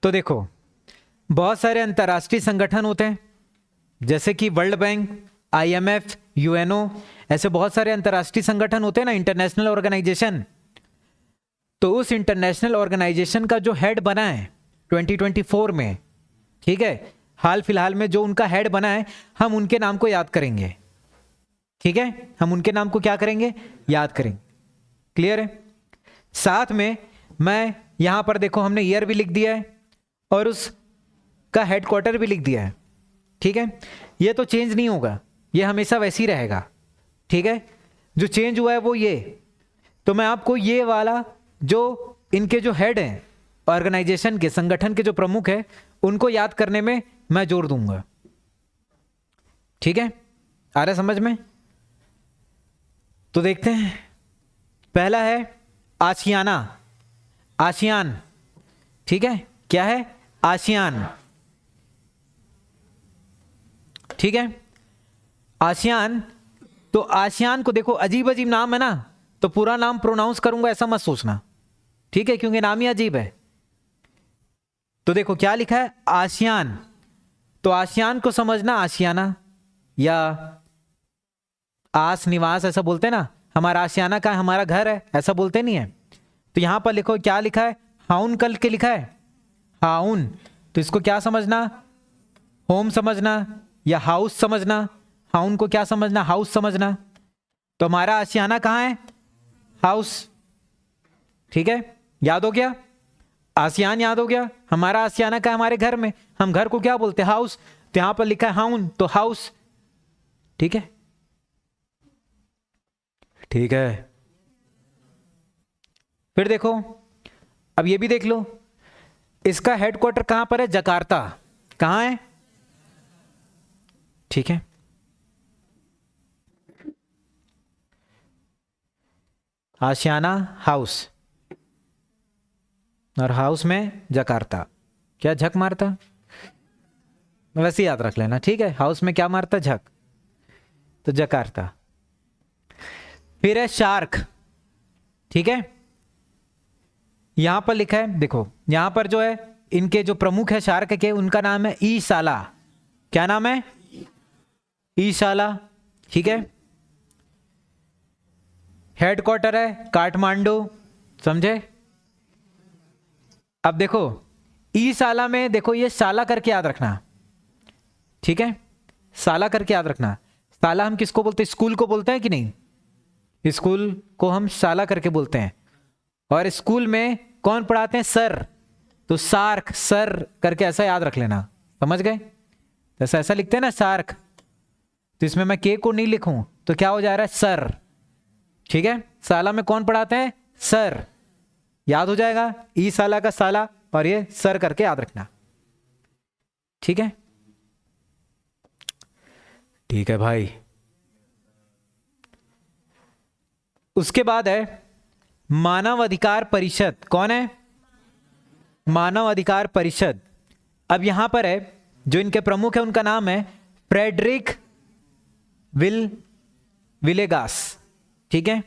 तो देखो, बहुत सारे अंतर्राष्ट्रीय संगठन होते हैं जैसे कि वर्ल्ड बैंक, आईएमएफ, यूएनओ, ऐसे बहुत सारे अंतर्राष्ट्रीय संगठन होते हैं ना, इंटरनेशनल ऑर्गेनाइजेशन। तो उस इंटरनेशनल ऑर्गेनाइजेशन का जो हेड बना है 2024 में, ठीक है, हाल फिलहाल में जो उनका हेड बना है, हम उनके नाम को याद करेंगे। ठीक है, हम उनके नाम को क्या करेंगे, याद करेंगे। क्लियर है? साथ में मैं यहां पर देखो, हमने ईयर भी लिख दिया है और उसका हेडक्वार्टर भी लिख दिया है। ठीक है, ये तो चेंज नहीं होगा, ये हमेशा वैसे ही रहेगा। ठीक है, जो चेंज हुआ है वो ये, तो मैं आपको ये वाला जो इनके जो हेड हैं ऑर्गेनाइजेशन के, संगठन के जो प्रमुख है, उनको याद करने में मैं जोर दूंगा। ठीक है, आ रहा है समझ में? तो देखते हैं, पहला है आसियाना, आसियान। ठीक है, क्या है? आसियान। ठीक है, आसियान। तो आसियान को देखो, अजीब अजीब नाम है ना, तो पूरा नाम प्रोनाउंस करूंगा ऐसा मत सोचना। ठीक है, क्योंकि नाम ही अजीब है। तो देखो क्या लिखा है, आसियान। तो आसियान को समझना आसियाना या आस निवास ऐसा बोलते हैं ना, हमारा आसियाना का हमारा घर है, ऐसा बोलते नहीं है। तो यहां पर लिखो क्या लिखा है, हाउन कल के लिखा है, हाउन। तो इसको क्या समझना, होम समझना या हाउस समझना। हाउन को क्या समझना, हाउस समझना। तो हमारा आसियाना कहां है, हाउस। ठीक है, याद हो गया, आसियान याद हो गया। हमारा आसियाना का हमारे घर में, हम घर को क्या बोलते हैं, हाउस। तो यहां पर लिखा है हाउन, तो हाउस। ठीक है, ठीक है। फिर देखो, अब ये भी देख लो, इसका हेडक्वार्टर कहां पर है, जकार्ता। कहां है? ठीक है, आशियाना हाउस, और हाउस में जकार्ता। क्या झक मारता, वैसे याद रख लेना। ठीक है, हाउस में क्या मारता, झक, तो जकार्ता। फिर है शार्क। ठीक है, यहां पर लिखा है, देखो यहां पर जो है इनके जो प्रमुख है शार्क के, उनका नाम है ई साला। क्या नाम है, ई साला। ठीक है, हेडक्वार्टर है काठमांडू, समझे? अब देखो ई साला में, देखो ये साला करके याद रखना। ठीक है, साला करके याद रखना। साला हम किसको बोलते हैं, स्कूल को बोलते हैं कि नहीं, स्कूल को हम साला करके बोलते हैं। और स्कूल में कौन पढ़ाते हैं, सर। तो सार्क, सर करके ऐसा याद रख लेना, समझ गए? जैसा ऐसा लिखते हैं ना सार्क, तो इसमें मैं के को नहीं लिखूं तो क्या हो जा रहा है, सर। ठीक है, साला में कौन पढ़ाते हैं, सर, याद हो जाएगा, ई साला का साला और ये सर करके याद रखना। ठीक है, ठीक है भाई। उसके बाद है मानव अधिकार परिषद। कौन है, मानव अधिकार परिषद। अब यहां पर है जो इनके प्रमुख है, उनका नाम है फ्रेडरिक विलेगास। ठीक है,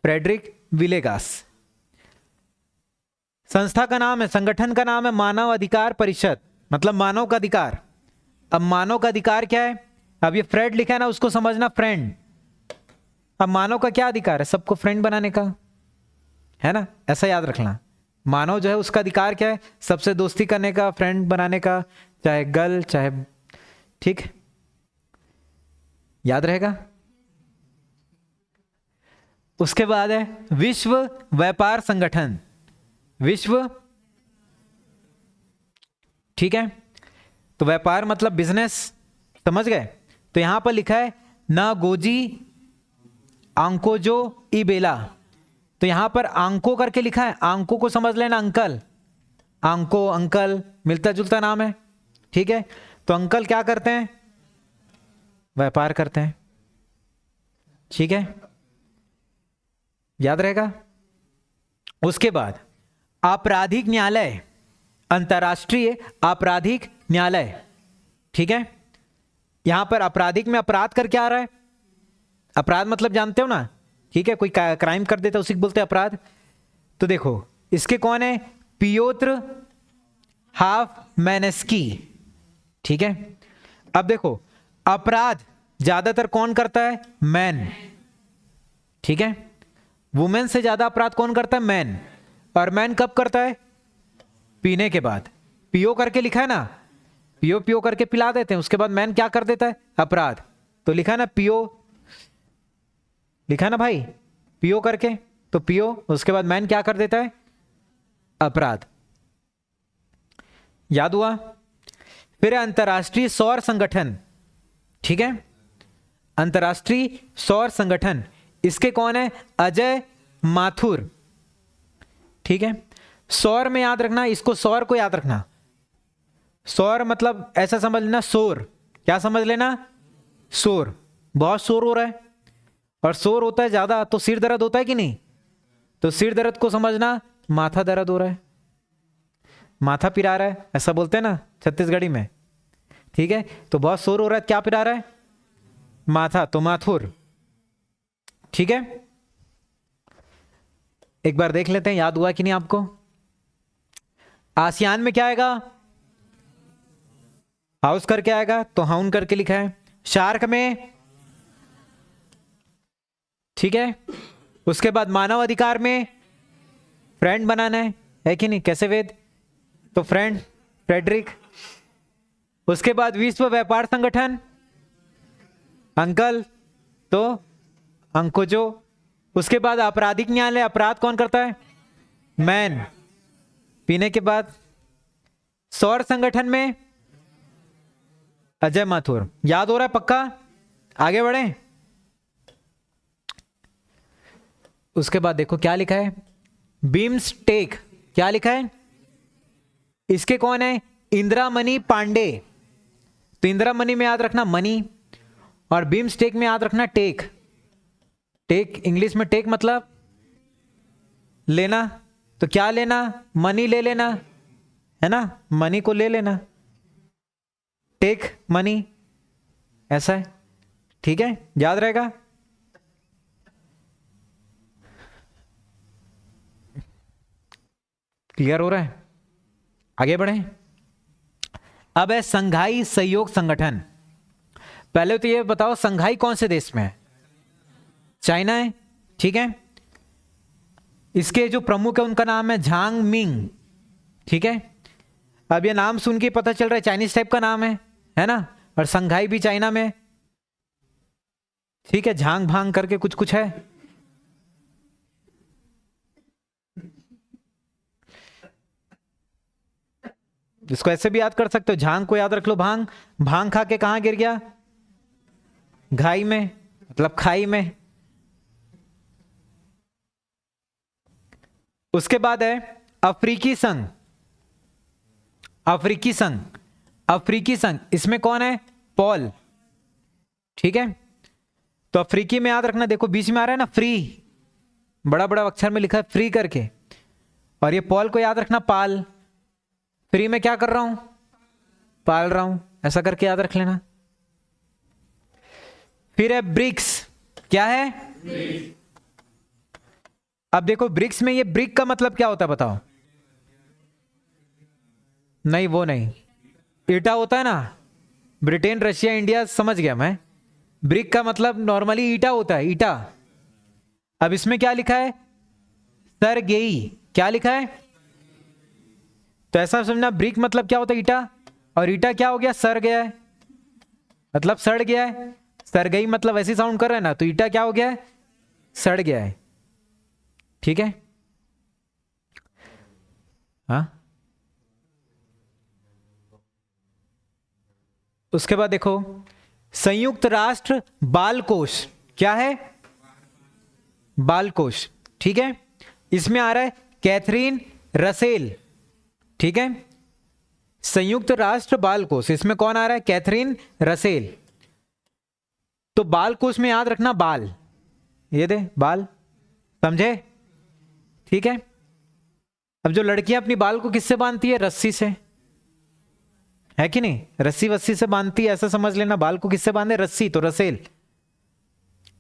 फ्रेडरिक विलेगास। संस्था का नाम है, संगठन का नाम है मानव अधिकार परिषद, मतलब मानव का अधिकार। अब मानव का अधिकार क्या है, अब ये फ्रेड लिखा है ना, उसको समझना फ्रेंड। अब मानव का क्या अधिकार है, सबको फ्रेंड बनाने का, है ना, ऐसा याद रखना। मानव जो है उसका अधिकार क्या है, सबसे दोस्ती करने का, फ्रेंड बनाने का, चाहे गर्ल चाहे, ठीक, याद रहेगा। उसके बाद है विश्व व्यापार संगठन, विश्व। ठीक है, तो व्यापार मतलब बिजनेस, समझ गए? तो यहां पर लिखा है नागोजी आंकोजो इबेला। तो यहां पर आंको करके लिखा है, आंको को समझ लेना, अंकल। आंको, अंकल मिलता जुलता नाम है। ठीक है, तो अंकल क्या करते हैं, व्यापार करते हैं। ठीक है, याद रहेगा। उसके बाद आपराधिक न्यायालय, अंतर्राष्ट्रीय आपराधिक न्यायालय। ठीक है, यहां पर आपराधिक में अपराध करके आ रहा है, अपराध मतलब जानते हो ना, ठीक है, कोई क्राइम कर देता है उसी को बोलते हैं अपराध। तो देखो इसके कौन है, पियोत्र हाफ मैनेस्की। ठीक है, अब देखो अपराध ज्यादातर कौन करता है? मैन। ठीक है, वुमेन से ज्यादा अपराध कौन करता है? मैन। और मैन कब करता है? पीने के बाद। पियो करके लिखा है ना, पियो पियो करके पिला देते हैं, उसके बाद मैन क्या कर देता है? अपराध। तो लिखा है ना पियो, लिखा है ना भाई पियो करके, तो पियो, उसके बाद मैन क्या कर देता है? अपराध। याद हुआ? फिर अंतरराष्ट्रीय सौर संगठन। ठीक है, अंतरराष्ट्रीय सौर संगठन, इसके कौन है? अजय माथुर। ठीक है, सौर में याद रखना, इसको सौर को याद रखना। सौर मतलब ऐसा समझ लेना, शोर। क्या समझ लेना? शोर। बहुत शोर हो रहा है, और शोर होता है ज्यादा तो सिर दर्द होता है कि नहीं? तो सिर दर्द को समझना माथा दर्द हो रहा है, माथा पिरा रहा है, ऐसा बोलते हैं ना छत्तीसगढ़ी में। ठीक है, तो बहुत शोर हो रहा है, क्या पिरा रहा है? माथा, तो माथुर। ठीक है, एक बार देख लेते हैं याद हुआ कि नहीं आपको। आसियान में क्या आएगा? हाउस करके आएगा, तो हाउन करके लिखा है। शार्क में, ठीक है, उसके बाद मानव अधिकार में फ्रेंड बनाना है कि नहीं? कैसे वेद? तो फ्रेंड, फ्रेडरिक। उसके बाद विश्व व्यापार संगठन, अंकल, तो अंकुजो। उसके बाद आपराधिक न्यायालय, अपराध कौन करता है? मैन। पीने के बाद सौर संगठन में अजय माथुर। याद हो रहा है पक्का? आगे बढ़े। उसके बाद देखो क्या लिखा है? बिम्स्टेक। क्या लिखा है? इसके कौन है? इंदिरामणि पांडे। तो इंदिरामणि में याद रखना मनी, और बिम्स्टेक में याद रखना टेक। टेक, इंग्लिश में टेक मतलब लेना, तो क्या लेना? मनी ले लेना, है ना, मनी को ले लेना, टेक मनी, ऐसा है। ठीक है, याद रहेगा। क्लियर हो रहा है? आगे बढ़े। अब है संघाई सहयोग संगठन। पहले तो ये बताओ संघाई कौन से देश में है? चाइना है। ठीक है, इसके जो प्रमुख है उनका नाम है झांग मिंग। ठीक है, अब ये नाम सुन के पता चल रहा है चाइनीज टाइप का नाम है ना, और संघाई भी चाइना में। ठीक है, झांग भांग करके कुछ कुछ है। इसको ऐसे भी याद कर सकते हो, झांग को याद रख लो, भांग। भांग खा के कहां गिर गया? घाई में, मतलब खाई में। उसके बाद है अफ्रीकी संघ। अफ्रीकी संघ, अफ्रीकी संघ, इसमें कौन है? पॉल। ठीक है, तो अफ्रीकी में याद रखना, देखो बीच में आ रहा है ना फ्री, बड़ा बड़ा अक्षर में लिखा है फ्री करके, और ये पॉल को याद रखना पाल। फ्री में क्या कर रहा हूं? पाल रहा हूं, ऐसा करके याद रख लेना। फिर है ब्रिक्स। क्या है? ब्रिक्स। अब देखो ब्रिक्स में, ये ब्रिक का मतलब क्या होता है बताओ? नहीं, वो नहीं, ईटा होता है ना, ब्रिटेन, रशिया, इंडिया, समझ गया मैं। ब्रिक का मतलब नॉर्मली ईटा होता है, ईटा। अब इसमें क्या लिखा है? सरगेई। क्या लिखा है? तो ऐसा समझना, ब्रिक मतलब क्या होता है? ईटा, और ईटा क्या हो गया? सड़ गया है, मतलब सड़ गया है। सरगई मतलब ऐसी साउंड कर रहा है ना, तो ईटा क्या हो गया है? सड़ गया है। ठीक है, हाँ। उसके बाद देखो संयुक्त राष्ट्र बाल कोष। क्या है? बाल कोष। ठीक है, इसमें आ रहा है कैथरीन रसेल। ठीक है, संयुक्त राष्ट्र बाल कोष, इसमें कौन आ रहा है? Catherine Russell. तो बाल कोष में याद रखना बाल, ये दे बाल, समझे? ठीक है, अब जो लड़कियां अपनी बाल को किससे बांधती है? रस्सी से, है कि नहीं? रस्सी वस्सी से बांधती है, ऐसा समझ लेना। बाल को किससे बांधे? रस्सी, तो रसेल।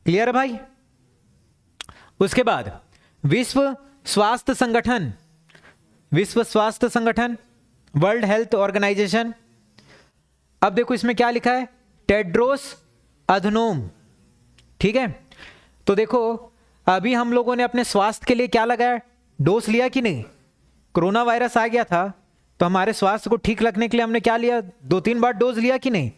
क्लियर है भाई? उसके बाद विश्व स्वास्थ्य संगठन। विश्व स्वास्थ्य संगठन वर्ल्ड हेल्थ ऑर्गेनाइजेशन। अब देखो इसमें क्या लिखा है, टेड्रोस अधनोम। ठीक है, तो देखो अभी हम लोगों ने अपने स्वास्थ्य के लिए क्या लगाया, डोज लिया कि नहीं। कोरोना वायरस आ गया था तो हमारे स्वास्थ्य को ठीक रखने के लिए हमने क्या लिया, 2-3 बार डोज लिया कि नहीं।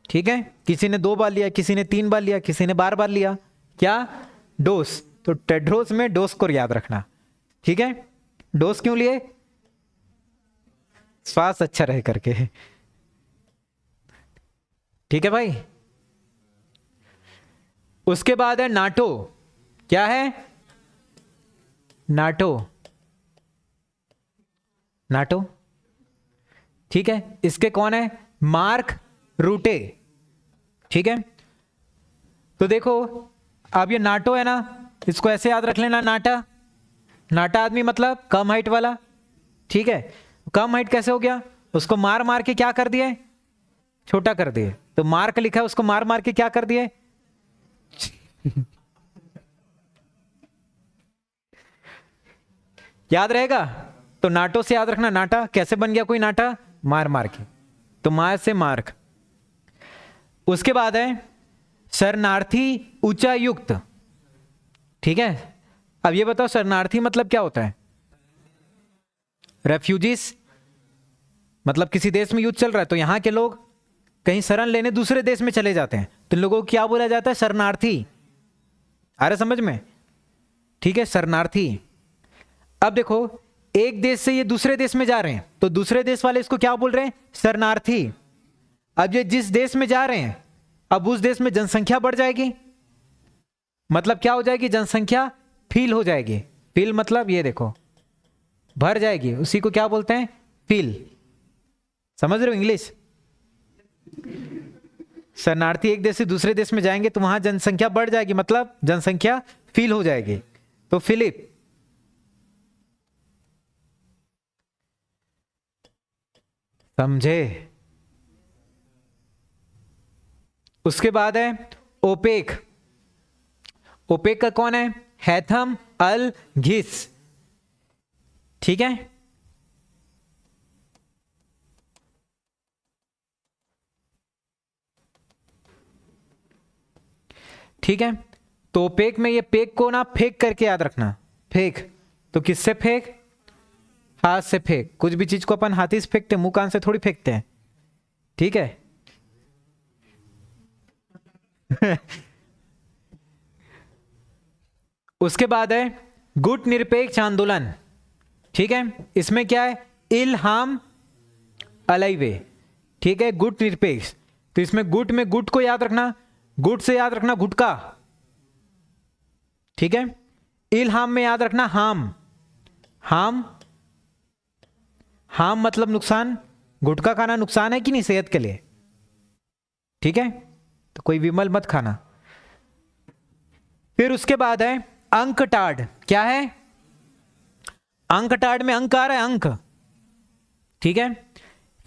ठीक है, किसी ने 2 बार लिया, किसी ने 3 बार लिया, किसी ने बार लिया, क्या, डोज। तो टेड्रोस में डोज को याद रखना। ठीक है, डोज क्यों लिए, स्वास्थ्य अच्छा रहे करके। ठीक है भाई। उसके बाद है नाटो। क्या है, नाटो, नाटो। ठीक है, इसके कौन है, मार्क रूटे। ठीक है, तो देखो अब ये नाटो है ना, इसको ऐसे याद रख लेना, नाटा। नाटा आदमी मतलब कम हाइट वाला। ठीक है, कम हाइट कैसे हो गया, उसको मार मार के क्या कर दिए, छोटा कर दिए। तो मार्क लिखा है, उसको मार मार के क्या कर दिए। याद रहेगा, तो नाटो से याद रखना। नाटा कैसे बन गया कोई नाटा, मार मार के, तो मार से मार्क। उसके बाद है शरणार्थी उच्चायुक्त। ठीक है, अब ये बताओ शरणार्थी मतलब क्या होता है, रेफ्यूजीज, मतलब किसी देश में युद्ध चल रहा है तो यहां के लोग कहीं शरण लेने दूसरे देश में चले जाते हैं, तो इन लोगों को क्या बोला जाता है, शरणार्थी। आ रहा समझ में। ठीक है, शरणार्थी। अब देखो एक देश से ये दूसरे देश में जा रहे हैं तो दूसरे देश वाले इसको क्या बोल रहे हैं, शरणार्थी। अब ये जिस देश में जा रहे हैं अब उस देश में जनसंख्या बढ़ जाएगी, मतलब क्या हो जाएगी, जनसंख्या फील हो जाएगी। फील मतलब ये देखो भर जाएगी, उसी को क्या बोलते हैं, फील। समझ रहे हो इंग्लिश। शरणार्थी एक देश से दूसरे देश में जाएंगे तो वहां जनसंख्या बढ़ जाएगी, मतलब जनसंख्या फील हो जाएगी, तो फिलिप। समझे। उसके बाद है ओपेक। ओपेक का कौन है, हैथम अल घिस। ठीक है, ठीक है, तो ओपेक में ये पेक को ना फेंक करके याद रखना। फेंक तो किससे फेंक, हाथ से फेंक। कुछ भी चीज को अपन हाथी से फेंकते, मुंह कान से थोड़ी फेंकते हैं। ठीक है। उसके बाद है गुट निरपेक्ष आंदोलन। ठीक है, इसमें क्या है, इल्हाम अलाइवे। ठीक है, गुट निरपेक्ष, तो इसमें गुट में गुट को याद रखना, गुट से याद रखना गुटका। ठीक है, इल्हाम में याद रखना हाम। हाम, हाम मतलब नुकसान, गुटखा खाना नुकसान है कि नहीं सेहत के लिए। ठीक है, तो कोई विमल मत खाना। फिर उसके बाद है अंकटाड। क्या है, अंकटाड में अंक आ रहा है, अंक। ठीक है,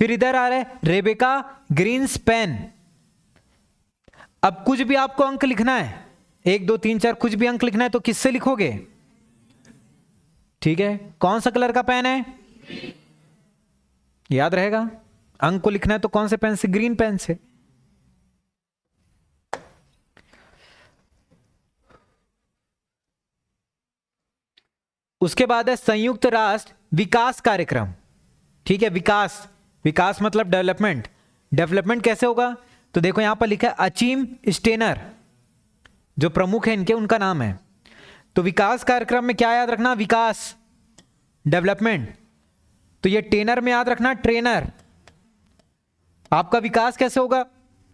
फिर इधर आ रहा है रेबेका ग्रीन्सपैन। अब कुछ भी आपको अंक लिखना है, 1 2 3 4 कुछ भी अंक लिखना है तो किससे लिखोगे। ठीक है, कौन सा कलर का पेन है, याद रहेगा। अंक को लिखना है तो कौन से पेन से, ग्रीन पेन से। उसके बाद है संयुक्त राष्ट्र विकास कार्यक्रम। ठीक है, विकास, विकास मतलब डेवलपमेंट। डेवलपमेंट कैसे होगा, तो देखो यहां पर लिखा है अचीम स्टेनर, जो प्रमुख है इनके, उनका नाम है। तो विकास कार्यक्रम में क्या याद रखना, विकास, डेवलपमेंट। तो ये टेनर में याद रखना ट्रेनर। आपका विकास कैसे होगा,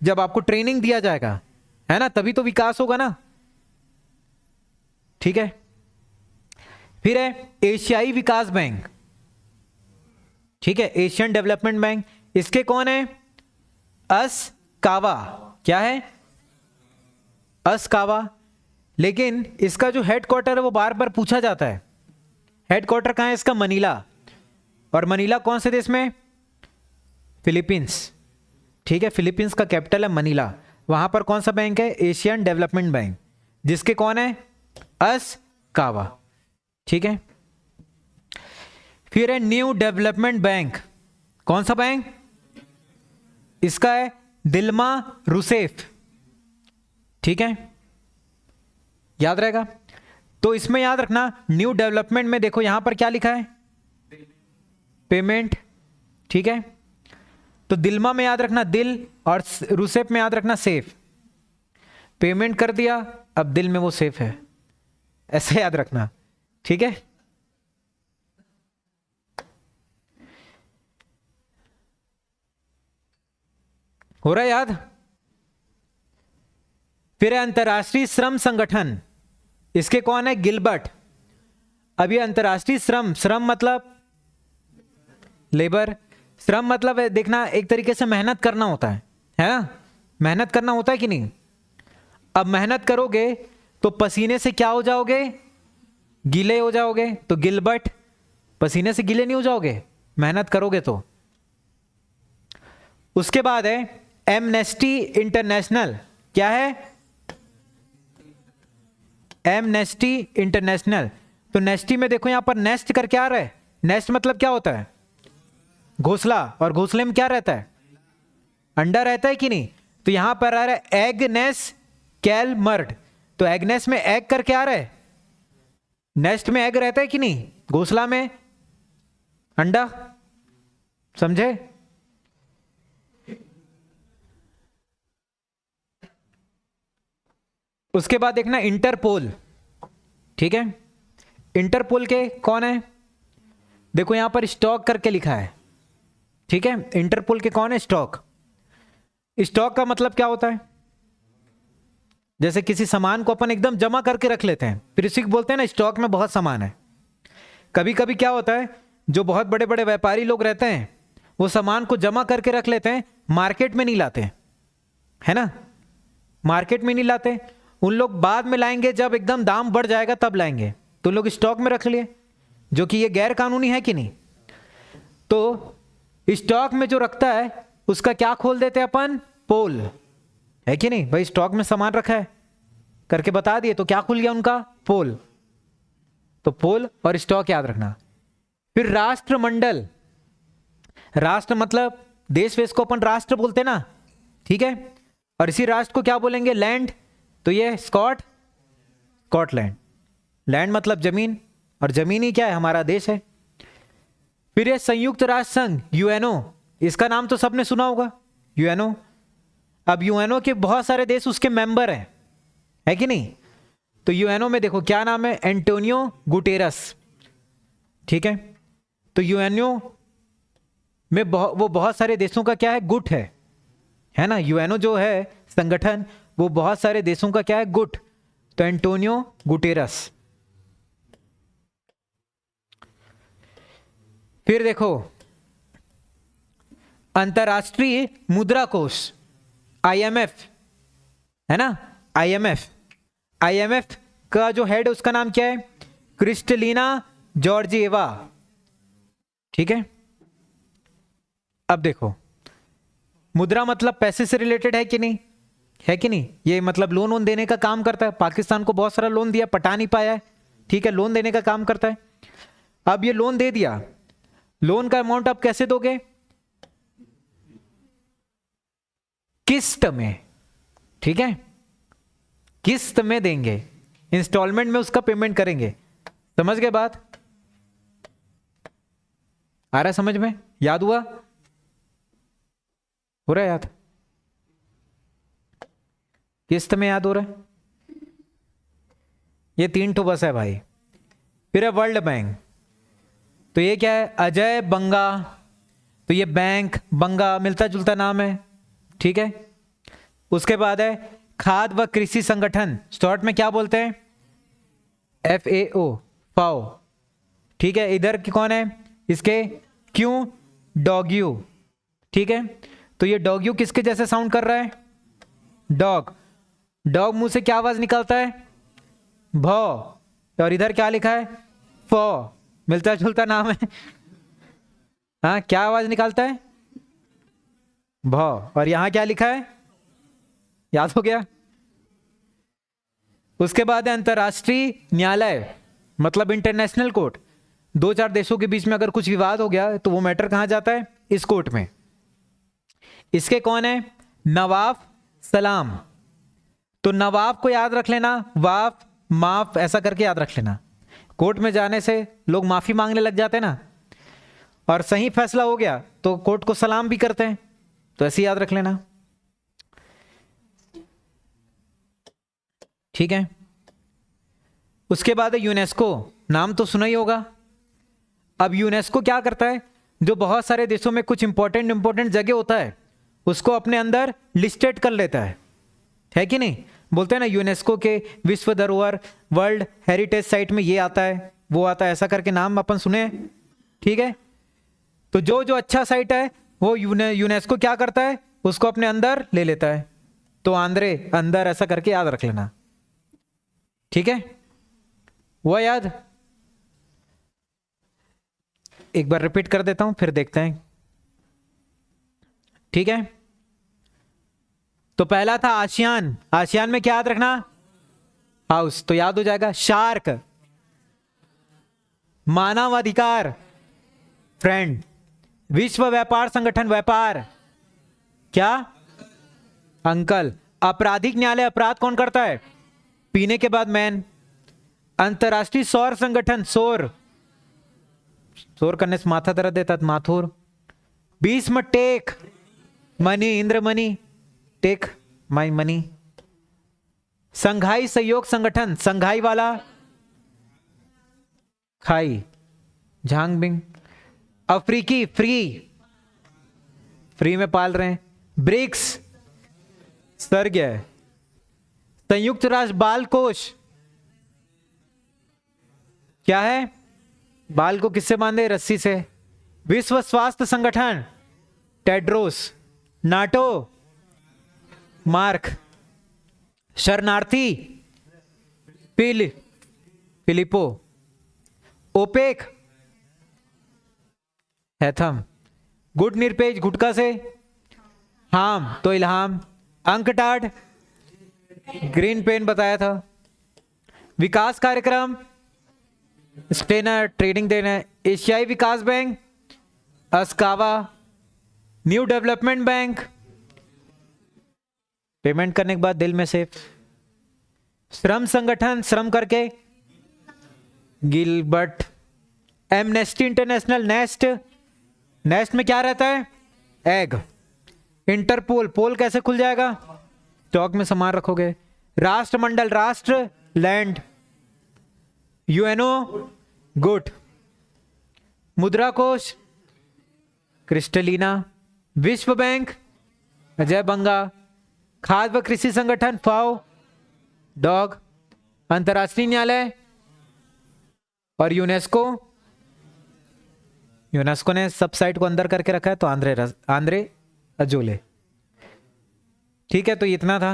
जब आपको ट्रेनिंग दिया जाएगा, है ना, तभी तो विकास होगा ना। ठीक है, फिर है एशियाई विकास बैंक। ठीक है, एशियन डेवलपमेंट बैंक, इसके कौन है, अस्कावा। क्या है, अस्कावा। लेकिन इसका जो हेडक्वार्टर है वो बार बार पूछा जाता है, हेडक्वार्टर कहां है इसका, मनीला। और मनीला कौन से देश में, फिलीपींस। ठीक है, फिलीपींस का कैपिटल है मनीला। वहां पर कौन सा बैंक है, एशियन डेवलपमेंट बैंक, जिसके कौन है, अस्कावा। ठीक है, फिर है न्यू डेवलपमेंट बैंक। कौन सा बैंक? इसका है दिल्मा रूसेफ। ठीक है, याद रहेगा। तो इसमें याद रखना न्यू डेवलपमेंट में देखो यहां पर क्या लिखा है, पेमेंट। ठीक है, तो दिल्मा में याद रखना दिल, और रूसेफ में याद रखना सेफ। पेमेंट कर दिया, अब दिल में वो सेफ है, ऐसे याद रखना। ठीक है, हो रहा है याद। फिर है अंतर्राष्ट्रीय श्रम संगठन, इसके कौन है? गिलबर्ट। अब ये अंतर्राष्ट्रीय श्रम, श्रम मतलब लेबर, श्रम मतलब है देखना एक तरीके से मेहनत करना होता है ना? मेहनत करना होता है कि नहीं? अब मेहनत करोगे तो पसीने से क्या हो जाओगे? गीले हो जाओगे। तो गिलबर्ट, पसीने से गीले नहीं हो जाओगे मेहनत करोगे तो। उसके बाद है एमनेस्टी इंटरनेशनल। क्या है? Amnesty international. तो नेस्टी में देखो यहां पर नेस्ट करके आ रहा है। नेस्ट मतलब क्या होता है? घोंसला। और घोंसले में क्या रहता है? अंडा रहता है कि नहीं? तो यहां पर आ रहा है एगनेस कैलमर्ड। तो एगनेस में एग करके आ रहा है, नेस्ट में एग रहता है कि नहीं? घोंसला में अंडा। समझे? उसके बाद देखना इंटरपोल। ठीक है, इंटरपोल के कौन है? देखो यहां पर स्टॉक करके लिखा है। ठीक है, इंटरपोल के कौन है? स्टॉक। स्टॉक का मतलब क्या होता है? जैसे किसी सामान को अपन एकदम जमा करके रख लेते हैं, फिर इसी को बोलते हैं ना स्टॉक में बहुत सामान है। कभी कभी क्या होता है, जो बहुत बड़े बड़े व्यापारी लोग रहते हैं वो सामान को जमा करके रख लेते हैं, मार्केट में नहीं लाते, है ना? मार्केट में नहीं लाते, उन लोग बाद में लाएंगे, जब एकदम दाम बढ़ जाएगा तब लाएंगे। तो लोग स्टॉक में रख लिए, जो कि ये गैर कानूनी है कि नहीं? तो स्टॉक में जो रखता है उसका क्या खोल देते हैं अपन? पोल, है कि नहीं? भाई स्टॉक में सामान रखा है करके बता दिए तो क्या खुल गया उनका? पोल। तो पोल और स्टॉक याद रखना। फिर राष्ट्रमंडल। राष्ट्र मतलब देश वेश को अपन राष्ट्र बोलते ना, ठीक है? और इसी राष्ट्र को क्या बोलेंगे? लैंड। तो ये स्कॉटलैंड। लैंड मतलब जमीन, और जमीन ही क्या है? हमारा देश है। फिर ये संयुक्त राष्ट्र संघ, यूएनओ। इसका नाम तो सबने सुना होगा, यूएनओ। अब यूएनओ के बहुत सारे देश उसके मेंबर हैं, है कि नहीं? तो यूएनओ में देखो क्या नाम है? Antonio Guterres. ठीक है, तो यूएनओ में वो बहुत सारे देशों का क्या है? गुट है ना? यूएनओ जो है संगठन, वो बहुत सारे देशों का क्या है? गुट। तो एंटोनियो गुटेरस। फिर देखो अंतरराष्ट्रीय मुद्रा कोष, आईएमएफ, है ना? आईएमएफ का जो हेड है उसका नाम क्या है? Kristalina Georgieva. ठीक है, अब देखो मुद्रा मतलब पैसे से रिलेटेड है कि नहीं? है कि नहीं? ये मतलब लोन वोन देने का काम करता है। पाकिस्तान को बहुत सारा लोन दिया, पटा नहीं पाया है, ठीक है? लोन देने का काम करता है। अब ये लोन दे दिया, लोन का अमाउंट आप कैसे दोगे? किस्त में। ठीक है, किस्त में देंगे, इंस्टॉलमेंट में उसका पेमेंट करेंगे। समझ गए बात? आ रहा है समझ में? याद हुआ? हो रहा है याद? किस्त में याद हो रहा है? ये 3 ठो बस है भाई। फिर है वर्ल्ड बैंक। तो ये क्या है? अजय बंगा। तो ये बैंक बंगा मिलता जुलता नाम है, ठीक है? उसके बाद है खाद्य व कृषि संगठन, शॉर्ट में क्या बोलते हैं? FAO, फाओ। ठीक है, इधर की कौन है? इसके क्यों? डॉग्यू। ठीक है, तो ये डॉग्यू किसके जैसे साउंड कर रहा है? डॉग। डॉग मुंह से क्या आवाज निकलता है? भौ। और इधर क्या लिखा है? फॉ। मिलता जुलता नाम है। हाँ, क्या आवाज निकालता है? भौ। और यहां क्या लिखा है? याद हो गया? उसके बाद है अंतरराष्ट्रीय न्यायालय, मतलब इंटरनेशनल कोर्ट। दो चार देशों के बीच में अगर कुछ विवाद हो गया तो वो मैटर कहां जाता है? इस कोर्ट में। इसके कौन है? नवाफ सलाम। तो नवाब को याद रख लेना, वाफ माफ ऐसा करके याद रख लेना। कोर्ट में जाने से लोग माफी मांगने लग जाते हैं ना, और सही फैसला हो गया तो कोर्ट को सलाम भी करते हैं, तो ऐसे याद रख लेना। ठीक है। उसके बाद है यूनेस्को। नाम तो सुना ही होगा। अब यूनेस्को क्या करता है? जो बहुत सारे देशों में कुछ इंपॉर्टेंट जगह होता है उसको अपने अंदर लिस्टेड कर लेता है कि नहीं? बोलते हैं ना यूनेस्को के विश्व धरोहर, वर्ल्ड हेरिटेज साइट में ये आता है, वो आता है, ऐसा करके नाम अपन सुने। ठीक है। तो जो जो अच्छा साइट है वो यूनेस्को क्या करता है? उसको अपने अंदर ले लेता है। तो आंध्रे अंदर ऐसा करके याद रख लेना। ठीक है, वो याद। एक बार रिपीट कर देता हूं फिर देखते हैं। ठीक है। तो पहला था आसियान। आसियान में क्या याद रखना? हाउस। तो याद हो जाएगा। शार्क मानवाधिकार, फ्रेंड। विश्व व्यापार संगठन व्यापार, क्या? अंकल। आपराधिक न्यायालय, अपराध कौन करता है? पीने के बाद मैन। अंतरराष्ट्रीय सौर संगठन, सौर। सौर करने से माथा दर्द देता, Mathur. Bhishma take money, Indra money take my money. संघाई सहयोग संगठन, संघाई वाला खाई, झांगबिंग। अफ्रीकी, फ्री, फ्री में पाल रहे हैं। ब्रिक्स, सर्ग है। संयुक्त राष्ट्र बाल कोष, क्या है? बाल को किससे बांधे? रस्सी से। विश्व स्वास्थ्य संगठन, टेड्रोस। NATO, Mark. शरणार्थी, फिलिपो। OPEC, Haitham. गुड निरपेक्ष, गुटका से। हाम तो इल्हाम। अंकटाड, ग्रीन पेन बताया था। विकास कार्यक्रम, स्टेनर, ट्रेडिंग देना। एशियाई विकास बैंक, अस्कावा। न्यू डेवलपमेंट बैंक, पेमेंट करने के बाद दिल में सेफ। श्रम संगठन, श्रम करके, Gilbert. Amnesty international, nest. Nest में क्या रहता है? एग। इंटरपोल, पोल कैसे खुल जाएगा? स्टॉक में सामान रखोगे। राष्ट्रमंडल, राष्ट्र, लैंड। UNO, good. मुद्रा कोष, क्रिस्टलीना। विश्व बैंक, अजय बंगा। खाद्य व कृषि संगठन, फाओ, डॉग। अंतरराष्ट्रीय न्यायालय और यूनेस्को। यूनेस्को ने सब साइट को अंदर करके रखा है, तो आंद्रे अजोले। ठीक है, तो इतना था।